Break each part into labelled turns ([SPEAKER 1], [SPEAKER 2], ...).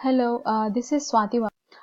[SPEAKER 1] Hello, this is Swati.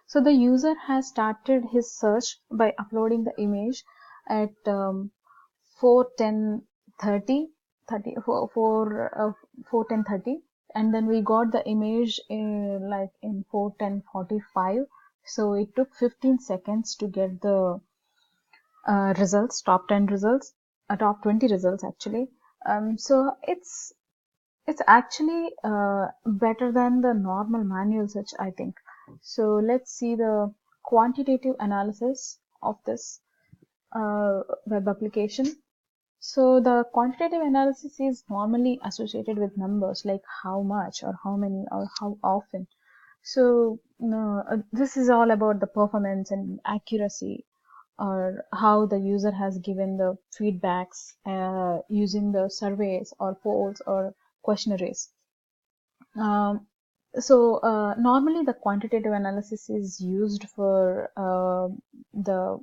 [SPEAKER 1] So the user has started his search by uploading the image at 4:10:30, 4:10:30, and then we got the image like in 4:10:45. So it took 15 seconds to get the results, top 10 results, top 20 results actually. So it's actually better than the normal manual search, I think. So let's see the quantitative analysis of this web application. So the quantitative analysis is normally associated with numbers like how much or how many or how often. So this is all about the performance and accuracy, or how the user has given the feedbacks using the surveys or polls or questionnaires. Normally the quantitative analysis is used for the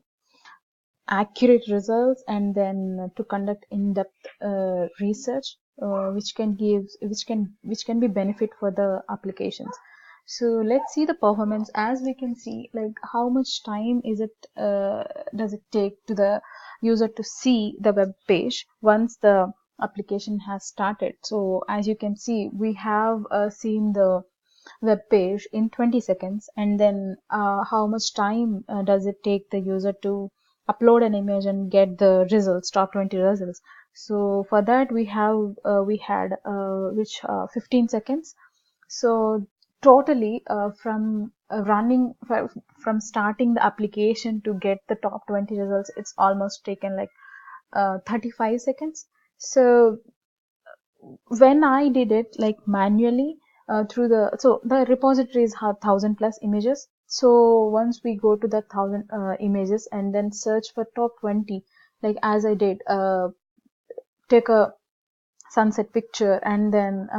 [SPEAKER 1] accurate results, and then to conduct in-depth research, which can be benefit for the applications. So let's see the performance. As we can see, like how much time is it does it take to the user to see the web page once the application has started. So as you can see, we have seen the web page in 20 seconds, and then how much time does it take the user to upload an image and get the results, top 20 results. So for that we had 15 seconds. So totally from starting the application to get the top 20 results, it's almost taken like 35 seconds. So when I did it like manually the repositories have 1,000+ images. So once we go to the 1,000 images and then search for top 20, like as I did, take a sunset picture and then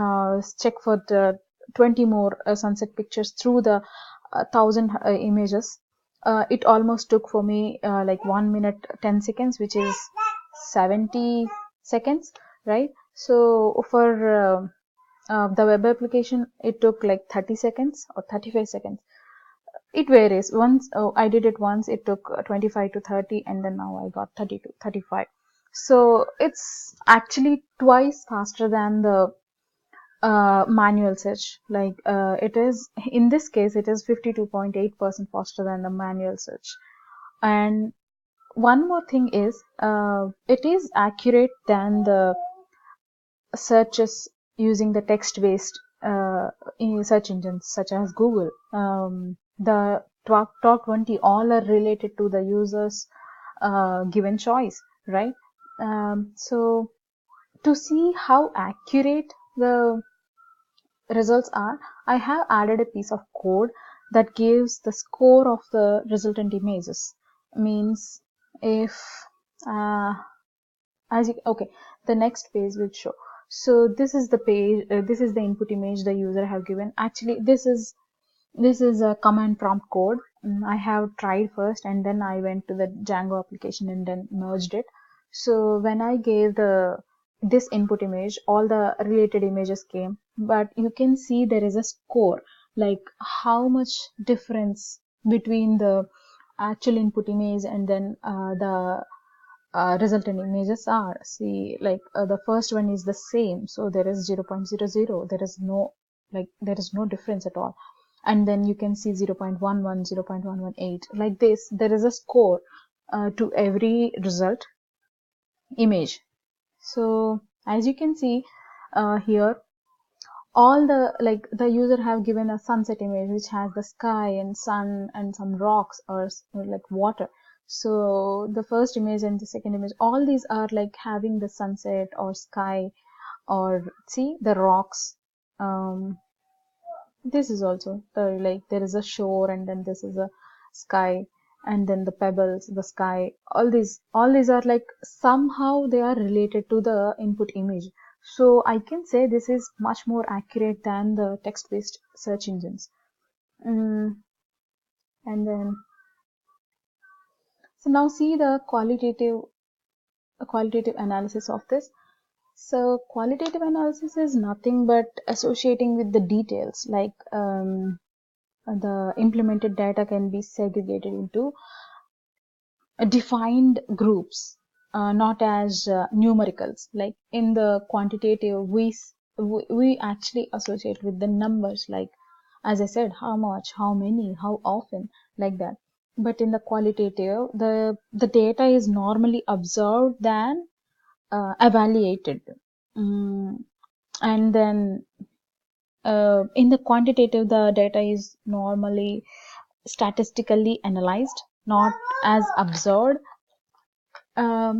[SPEAKER 1] check for the 20 more sunset pictures through the 1,000 images. It almost took for me like 1 minute 10 seconds, which is 70 seconds, right? So for the web application, it took like 30 seconds or 35 seconds. It varies. I did it once, it took 25 to 30, and then now I got 30 to 35. So it's actually twice faster than the manual search. Like it is, in this case, it is 52.8% faster than the manual search. And one more thing is, it is accurate than the searches using the text-based search engines such as Google. The top 20 all are related to the user's given choice, right? So to see how accurate the results are, I have added a piece of code that gives the score of the resultant images. Means if okay, the next page will show. So this is the page, this is the input image the user have given. Actually this is a command prompt code. I have tried first, and then I went to the Django application and then merged it. So when I gave this input image, all the related images came, but you can see there is a score, like how much difference between the actual input image and then the resultant images are. See, like the first one is the same, so there is 0.00. There is no difference at all. And then you can see 0.11, 0.118, like this. There is a score to every result image. So as you can see here, all the user have given a sunset image which has the sky and sun and some rocks or like water. So the first image and the second image, all these are like having the sunset or sky, or see the rocks. This is also like there is a shore, and then this is a sky, and then the pebbles, the sky. All these are like somehow they are related to the input image. So I can say this is much more accurate than the text-based search engines. And then, so now see the qualitative analysis of this. So qualitative analysis is nothing but associating with the details, like the implemented data can be segregated into defined groups, not as numericals. Like in the quantitative, we actually associate with the numbers, like as I said, how much, how many, how often, like that. But in the qualitative, the data is normally observed than evaluated. And then in the quantitative, the data is normally statistically analyzed, not as observed.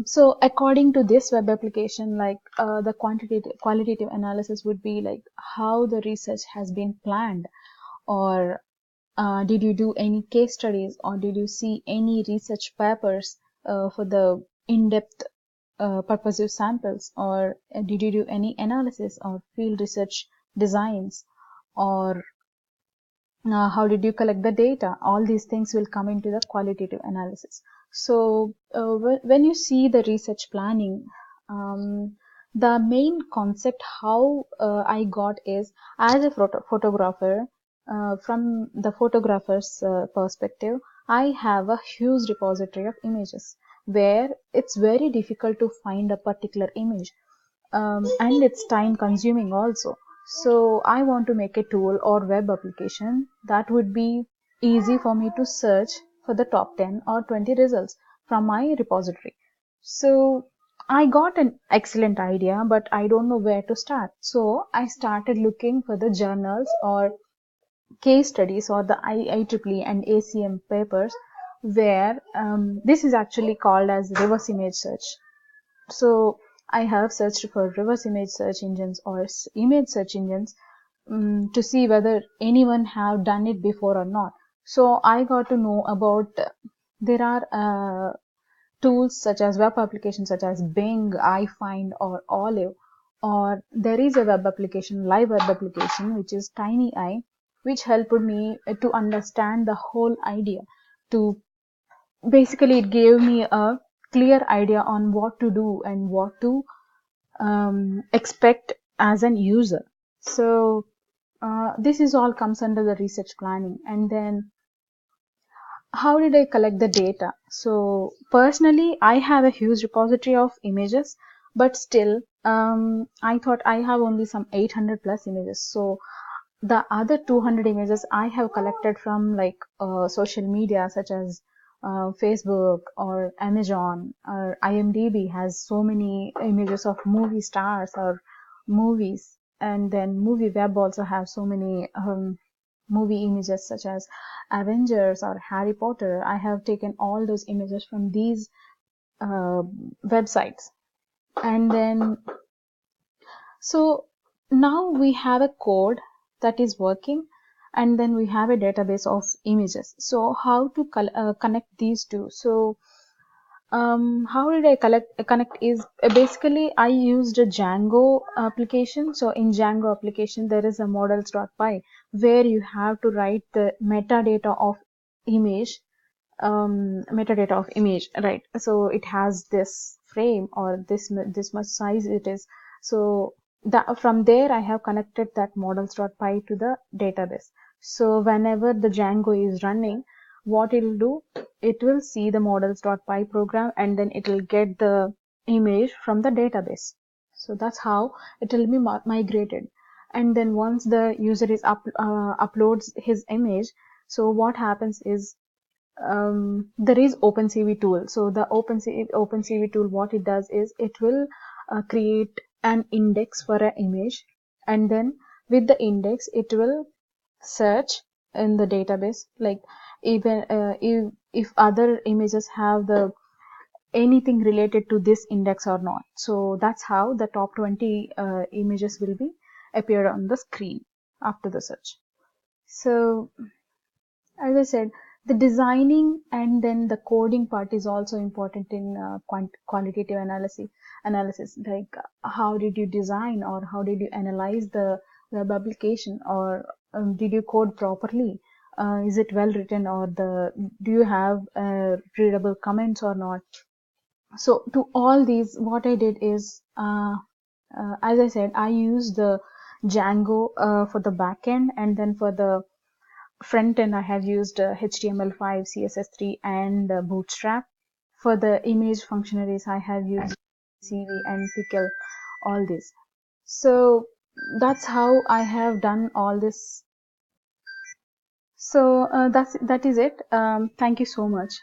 [SPEAKER 1] So according to this web application, like the qualitative analysis would be like how the research has been planned, or did you do any case studies, or did you see any research papers for the in-depth purposive samples, or did you do any analysis or field research designs, or how did you collect the data? All these things will come into the qualitative analysis. So when you see the research planning, the main concept how I got is, as a photographer, from the photographer's perspective, I have a huge repository of images where it's very difficult to find a particular image, and it's time consuming also. So I want to make a tool or web application that would be easy for me to search for the top 10 or 20 results from my repository. So I got an excellent idea, but I don't know where to start. So I started looking for the journals or case studies or the IEEE and ACM papers where this is actually called as reverse image search. So I have searched for reverse image search engines or image search engines to see whether anyone have done it before or not. So I got to know about there are tools such as web applications such as Bing, iFind, or Olive, or there is a web application, live web application, which is TinyEye, which helped me to understand the whole idea. To basically, it gave me a clear idea on what to do and what to expect as an user. So this is all comes under the research planning. And then how did I collect the data? So personally, I have a huge repository of images, but still, I thought I have only some 800 plus images. So the other 200 images I have collected from like social media such as Facebook or Amazon or IMDb has so many images of movie stars or movies, and then movie web also have so many movie images such as Avengers or Harry Potter. I have taken all those images from these websites, and then so now we have a code that is working, and then we have a database of images. So how to connect these two? So how did I connect is basically I used a Django application. So in Django application, there is a models.py where you have to write the metadata of image, right? So it has this frame or this much size it is. So that from there I have connected that models.py to the database. So whenever the Django is running, what it will do, it will see the models.py program and then it will get the image from the database. So that's how it will be migrated. And then once the user is uploads his image, so what happens is there is OpenCV tool. So the OpenCV tool, what it does is it will create an index for an image, and then with the index it will search in the database, like even if other images have the anything related to this index or not. So that's how the top 20 images will be appear on the screen after the search. So as I said, the designing and then the coding part is also important in qualitative analysis. Like how did you design or how did you analyze the web application, or did you code properly? Is it well written, or do you have readable comments or not? So to all these, what I did is, as I said, I used the Django for the backend, and then for the front end, I have used HTML5, CSS3, and Bootstrap. For the image functionaries, I have used CV and Pickle, all this. So that's how I have done all this. So that is it. Thank you so much.